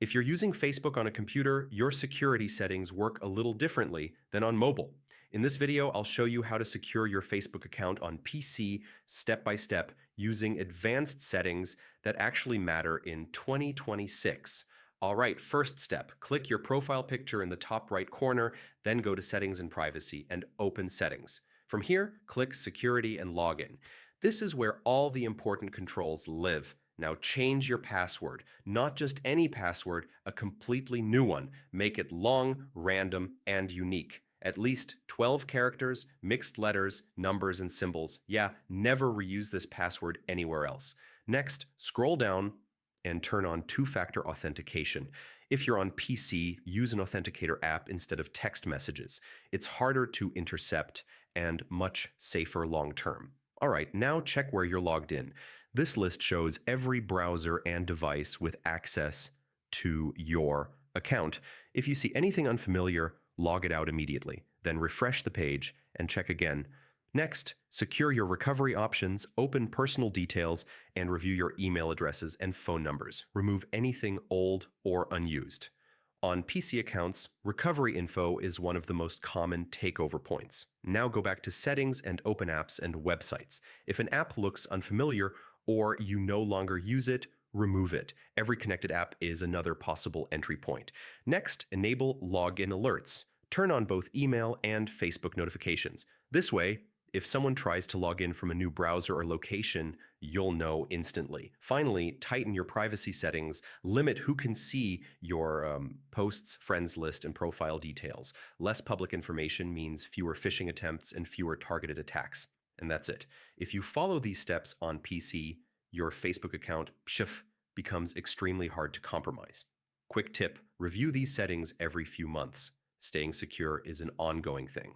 If you're using Facebook on a computer, your security settings work a little differently than on mobile. In this video, I'll show you how to secure your Facebook account on PC step by step using advanced settings that actually matter in 2026. All right, first step, click your profile picture in the top right corner, then go to Settings and Privacy and open Settings. From here, click Security and Login. This is where all the important controls live. Now change your password. Not just any password, a completely new one. Make it long, random, and unique. At least 12 characters, mixed letters, numbers, and symbols. Yeah, never reuse this password anywhere else. Next, scroll down and turn on two-factor authentication. If you're on PC, use an authenticator app instead of text messages. It's harder to intercept and much safer long-term. All right, now check where you're logged in. This list shows every browser and device with access to your account. If you see anything unfamiliar, log it out immediately. Then refresh the page and check again. Next, secure your recovery options, open personal details, and review your email addresses and phone numbers. Remove anything old or unused. On PC accounts, recovery info is one of the most common takeover points. Now go back to Settings and open apps and websites. If an app looks unfamiliar or you no longer use it, remove it. Every connected app is another possible entry point. Next, enable login alerts. Turn on both email and Facebook notifications. This way, if someone tries to log in from a new browser or location, you'll know instantly. Finally, tighten your privacy settings. Limit who can see your posts, friends list, and profile details. Less public information means fewer phishing attempts and fewer targeted attacks. And that's it. If you follow these steps on PC, your Facebook account becomes extremely hard to compromise. Quick tip, review these settings every few months. Staying secure is an ongoing thing.